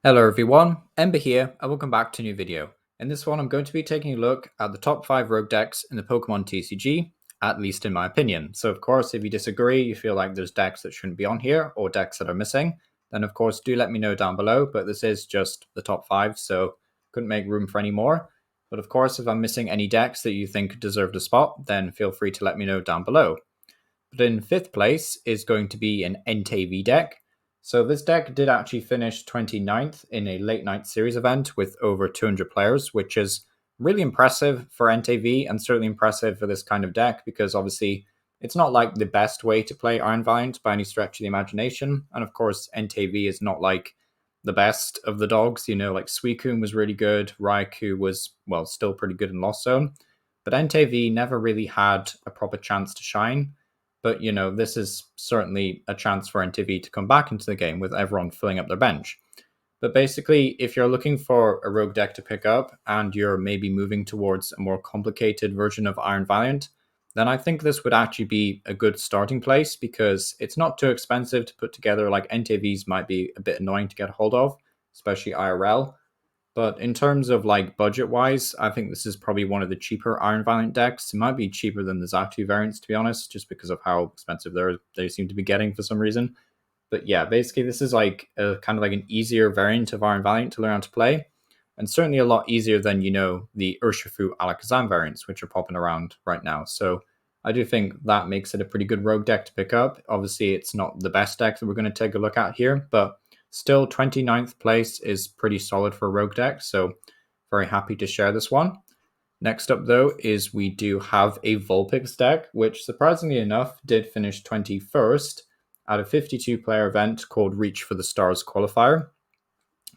Hello everyone, Ember here, and welcome back to a new video. In this one, I'm going to be taking a look at the top 5 rogue decks in the Pokemon TCG, at least in my opinion. So of course, if you disagree, you feel like there's decks that shouldn't be on here, or decks that are missing, then of course do let me know down below, but this is just the top 5, so couldn't make room for any more. But of course, if I'm missing any decks that you think deserved a spot, then feel free to let me know down below. But in 5th place is going to be an Entei deck. So this deck did actually finish 29th in a late night series event with over 200 players, which is really impressive for Entei and certainly impressive for this kind of deck because obviously it's not like the best way to play Iron Valiant by any stretch of the imagination. And of course, Entei is not like the best of the dogs. You know, like Suicune was really good, Raikou was, well, still pretty good in Lost Zone. But Entei never really had a proper chance to shine. But, you know, this is certainly a chance for NTV to come back into the game with everyone filling up their bench. But basically, if you're looking for a rogue deck to pick up and you're maybe moving towards a more complicated version of Iron Valiant, then I think this would actually be a good starting place because it's not too expensive to put together. Like NTVs might be a bit annoying to get hold of, especially IRL. But in terms of like budget wise, I think this is probably one of the cheaper Iron Valiant decks. It might be cheaper than the Xatu variants, to be honest, just because of how expensive they seem to be getting for some reason. But yeah, basically this is like a kind of like an easier variant of Iron Valiant to learn how to play, and certainly a lot easier than the Urshifu Alakazam variants, which are popping around right now. So I do think that makes it a pretty good rogue deck to pick up. Obviously, it's not the best deck that we're going to take a look at here, but still 29th place is pretty solid for a rogue deck, so very happy to share this one. Next up, though, is we do have a Vulpix deck, which surprisingly enough did finish 21st at a 52-player event called Reach for the Stars qualifier,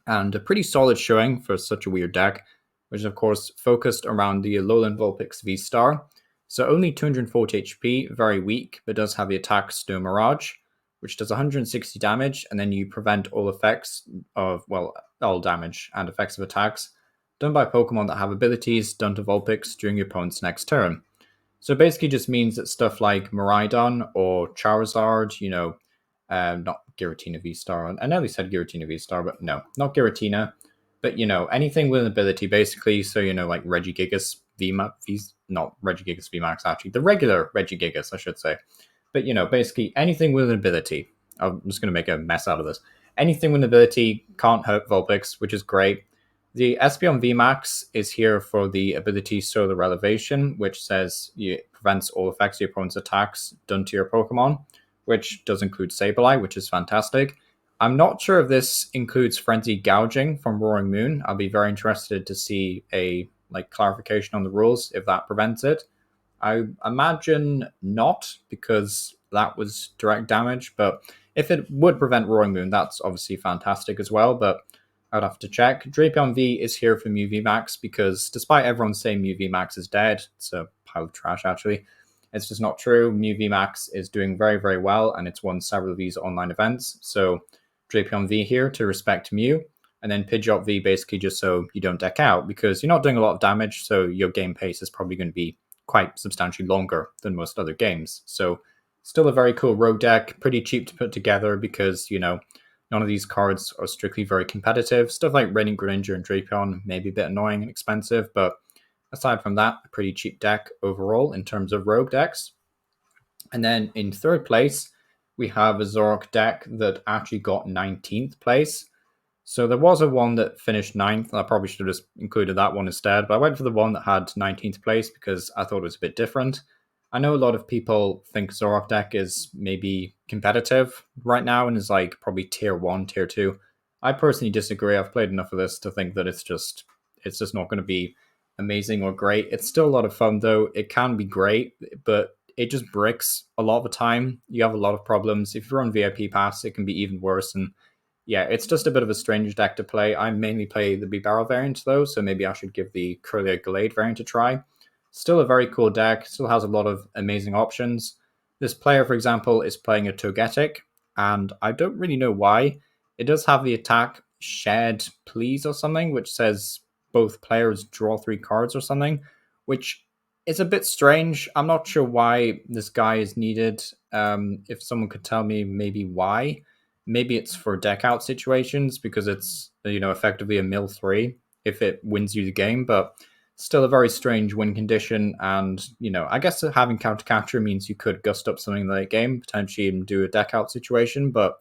and a pretty solid showing for such a weird deck, which is of course focused around the Alolan Vulpix Vstar. So only 240 HP, very weak, but does have the attack Snow Mirage, which does 160 damage, and then you prevent all effects of, well, all damage and effects of attacks done by Pokemon that have abilities done to Vulpix during your opponent's next turn. So it basically just means that stuff like Miraidon or Charizard, not Giratina V-Star. I nearly said Giratina V-Star, but no, not Giratina. But, anything with an ability, basically. So, like Regigigas VMAX, not Regigigas VMAX, actually. The regular Regigigas, I should say. But, basically anything with an ability. I'm just going to make a mess out of this. Anything with an ability can't hurt Vulpix, which is great. The Espeon VMAX is here for the ability Solar Elevation, which says it prevents all effects of your opponent's attacks done to your Pokemon, which does include Sableye, which is fantastic. I'm not sure if this includes Frenzy Gouging from Roaring Moon. I'll be very interested to see a clarification on the rules if that prevents it. I imagine not, because that was direct damage, but if it would prevent Roaring Moon, that's obviously fantastic as well, but I'd have to check. Drapion V is here for Mew VMAX because despite everyone saying Mew VMAX is dead, it's a pile of trash actually. It's just not true. Mew VMAX is doing very, very well, and it's won several of these online events. So Drapion V here to respect Mew, and then Pidgeot V basically just so you don't deck out, because you're not doing a lot of damage, so your game pace is probably going to be quite substantially longer than most other games. So still a very cool rogue deck, pretty cheap to put together because, none of these cards are strictly very competitive. Stuff like Raining Greninja and Drapion may be a bit annoying and expensive, but aside from that, a pretty cheap deck overall in terms of rogue decks. And then in 3rd place, we have a Zoroark deck that actually got 19th place. So there was a one that finished 9th. I probably should have just included that one instead, but I went for the one that had 19th place because I thought it was a bit different. I know a lot of people think Zoroark deck is maybe competitive right now and is like probably tier 1, tier 2. I personally disagree. I've played enough of this to think that it's just not going to be amazing or great. It's still a lot of fun though. It can be great, but it just bricks a lot of the time. You have a lot of problems. If you're on VIP pass, it can be even worse. And yeah, it's just a bit of a strange deck to play. I mainly play the B-Barrel variant though, so maybe I should give the Curlier Glade variant a try. Still a very cool deck, still has a lot of amazing options. This player, for example, is playing a Togetic, and I don't really know why. It does have the attack Shared Please or something, which says both players draw 3 cards or something, which is a bit strange. I'm not sure why this guy is needed. If someone could tell me maybe why. Maybe it's for deck out situations because it's, effectively a mill 3 if it wins you the game, but still a very strange win condition. And, I guess having counter capture means you could gust up something in the late game, potentially even do a deck out situation. But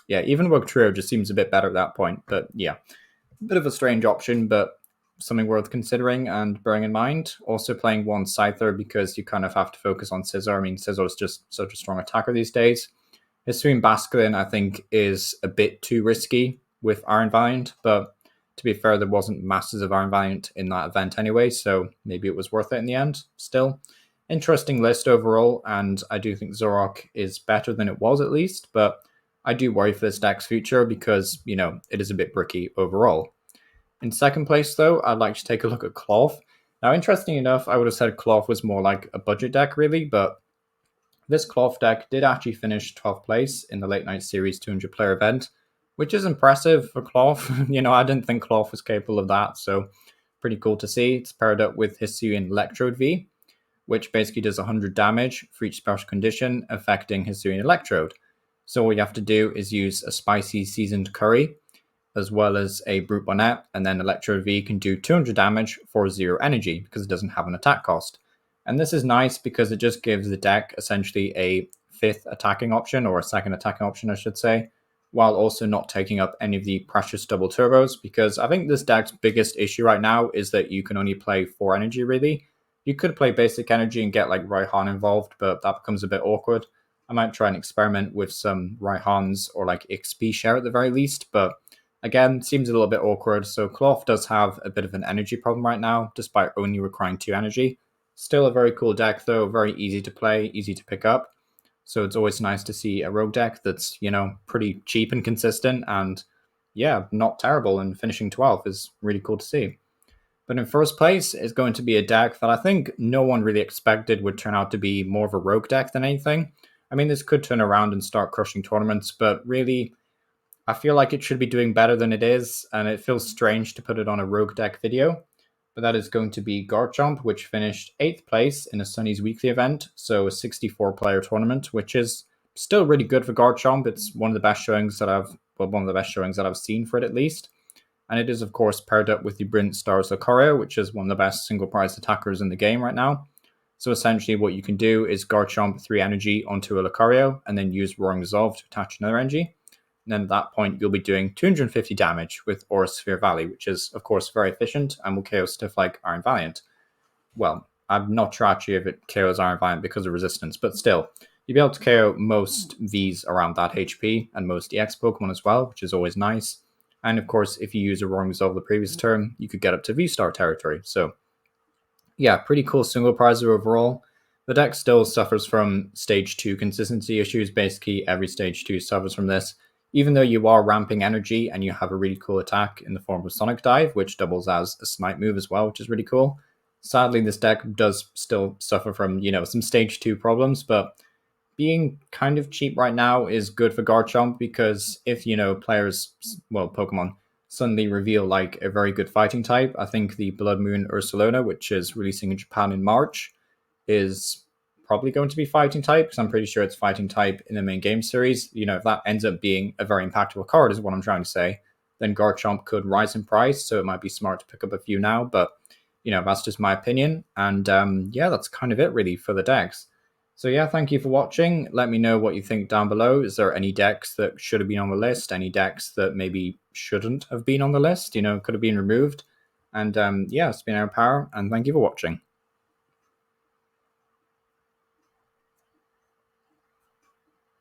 yeah, even Rogue Trio just seems a bit better at that point. But yeah, bit of a strange option, but something worth considering and bearing in mind. Also playing one Scyther because you kind of have to focus on Scizor. I mean, Scizor is just such a strong attacker these days. Hisuian Basculin, I think, is a bit too risky with Iron Valiant, but to be fair, there wasn't masses of Iron Valiant in that event anyway, so maybe it was worth it in the end. Still, interesting list overall, and I do think Zoroark is better than it was at least, but I do worry for this deck's future because, it is a bit bricky overall. In second place, though, I'd like to take a look at Klawf. Now, interesting enough, I would have said Klawf was more like a budget deck, really, but this Klawf deck did actually finish 12th place in the Late Night Series 200 player event, which is impressive for Klawf. I didn't think Klawf was capable of that, so pretty cool to see. It's paired up with Hisuian Electrode V, which basically does 100 damage for each special condition affecting Hisuian Electrode. So all you have to do is use a spicy seasoned curry, as well as a Brute Bonnet, and then Electrode V can do 200 damage for 0 energy because it doesn't have an attack cost. And this is nice because it just gives the deck essentially a 5th attacking option, or a 2nd attacking option, I should say, while also not taking up any of the precious double turbos, because I think this deck's biggest issue right now is that you can only play 4 energy, really. You could play basic energy and get like Raihan involved, but that becomes a bit awkward. I might try and experiment with some Raihans or like XP share at the very least, but again, seems a little bit awkward. So Klawf does have a bit of an energy problem right now, despite only requiring 2 energy. Still a very cool deck, though, very easy to play, easy to pick up. So it's always nice to see a rogue deck that's, pretty cheap and consistent, and yeah, not terrible, and finishing 12th is really cool to see. But in first place is going to be a deck that I think no one really expected would turn out to be more of a rogue deck than anything. I mean, this could turn around and start crushing tournaments, but really, I feel like it should be doing better than it is, and it feels strange to put it on a rogue deck video. But that is going to be Garchomp, which finished 8th place in a Sunny's weekly event, so a 64-player tournament, which is still really good for Garchomp. It's one of the best showings that I've seen for it at least. And it is, of course, paired up with the Brilliant Stars Lucario, which is one of the best single-prize attackers in the game right now. So essentially what you can do is Garchomp 3 energy onto a Lucario, and then use Roaring Resolve to attach another energy. And then at that point, you'll be doing 250 damage with Aura Sphere Valley, which is, of course, very efficient and will KO stuff like Iron Valiant. Well, I'm not sure actually if it KOs Iron Valiant because of resistance, but still, you'll be able to KO most Vs around that HP and most EX Pokemon as well, which is always nice. And of course, if you use a Roaring Resolve the previous turn, you could get up to Vstar territory. So, yeah, pretty cool single prizer overall. The deck still suffers from Stage 2 consistency issues. Basically, every Stage 2 suffers from this. Even though you are ramping energy and you have a really cool attack in the form of Sonic Dive, which doubles as a smite move as well, which is really cool. Sadly, this deck does still suffer from, some Stage 2 problems, but being kind of cheap right now is good for Garchomp because if, Pokemon suddenly reveal like a very good fighting type, I think the Blood Moon Ursaluna, which is releasing in Japan in March, is probably going to be fighting type, because I'm pretty sure it's fighting type in the main game series. If that ends up being a very impactful card, is what I'm trying to say, then Garchomp could rise in price, so it might be smart to pick up a few now, but, that's just my opinion, and that's kind of it really for the decks. So yeah, thank you for watching. Let me know what you think down below. Is there any decks that should have been on the list? Any decks that maybe shouldn't have been on the list, could have been removed? And it's been Aaron Power, and thank you for watching.